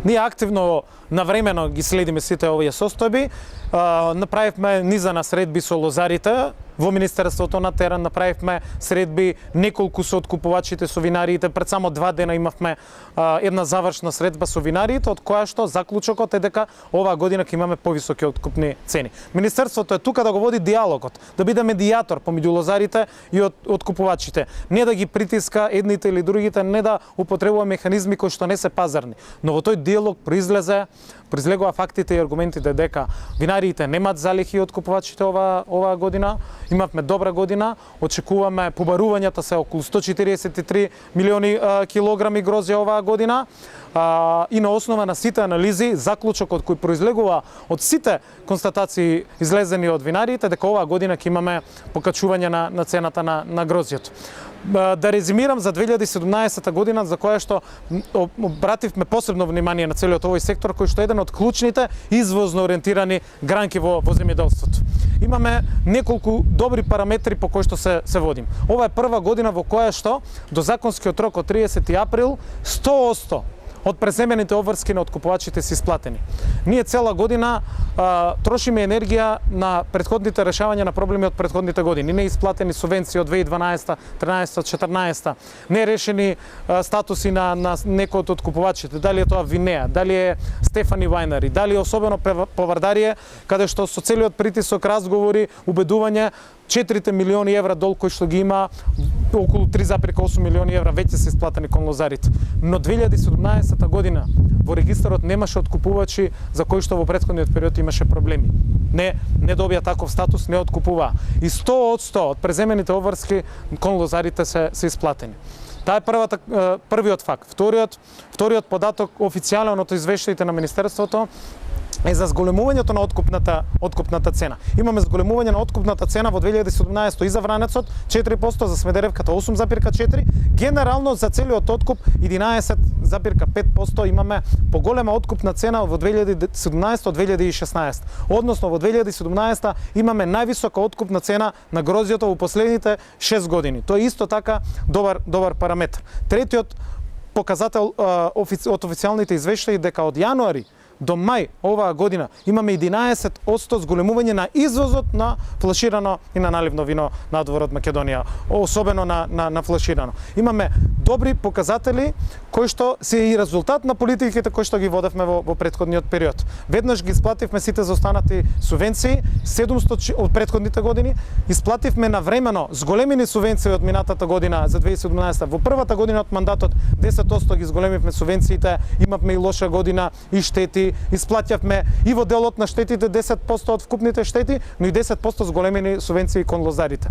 Ние активно навремено ги следиме сите овие состојби. Направивме низа на средби со лозарите во Министерството на терен, направивме средби неколку со откупувачите, со винариите. Пред само 2 дена имавме една завршна средба со винариите, од која што заклучокот е дека оваа година ќе имаме повисоки откупни цени. Министерството е тука да го води диалогот, да биде медијатор помеѓу лозарите и откупувачите. Не да ги притиска едните или другите, не да употребува механизми кои што не се пазарни. Но во тој диалог произлегува фактите и аргументите дека винариите немаат залихи од купувачите оваа година. Имавме добра година, очекуваме побарувањата се околу 143 милиони килограми грозје оваа година. И на основа на сите анализи, заклучокот кој произлегува од сите констатации излезени од винариите, дека оваа година ќе имаме покачување на цената на грозјето. Да резимирам за 2017 година, за која што обративме посебно внимание на целиот овој сектор, кој што е еден од клучните извозно ориентирани гранки во земјоделството. Имаме неколку добри параметри по кои што се водим. Ова е прва година во која што до законскиот рок од 30 април 100% од преземените обврски на откупувачите се исплатени. Ние цела година трошиме енергија на претходните решавања на проблеми од претходните години. Не исплатени субвенции од 2012, 13, 14, не решени статуси на некој од откупувачите, дали е тоа Винеа, дали е Стефани Вајнари, дали е особено Повардарие, каде што со целиот притисок, разговори, убедување, 4 милиони евра долг кој што ги има, околу 3,8 милиони евра веќе се исплатени кон лозарите. Но 2017 година во регистарот немаше откупувачи за кои што во претходниот период имаше проблеми. Не добија таков статус, не откупуваа. И 100% од преземените обврски кон лозарите се исплатени. Таа е првиот факт. Вториот податок официјален од извештаите на Министерството е за зголемувањето на откупната цена. Имаме зголемување на откупната цена во 2017 и за Вранецот 4%, за Смедеревката 8,4%, генерално за целиот откуп 11,5% имаме поголема откупна цена во 2017 од 2016. Односно во 2017 имаме највисока откупна цена на грозјето во последните 6 години. Тоа е исто така добар параметр. Третиот показател од официјалните извештаи дека од јануари до мај оваа година имаме 11% зголемување на извозот на флаширано и на наливно вино надвор од Македонија, особено на флаширано. Имаме добри показатели кои што се и резултат на политиките кои што ги водевме во претходниот период. Веднаш ги исплативме сите заостанати субвенции, 700 од претходните години, исплативме навремено зголемени субвенции од минатата година за 2017. Во првата година од мандатот 10% ги зголемивме субвенциите, имавме и лоша година и штети, исплаќавме и во делот на штетите 10% од вкупните штети, но и 10% зголемени субвенции кон лозарите.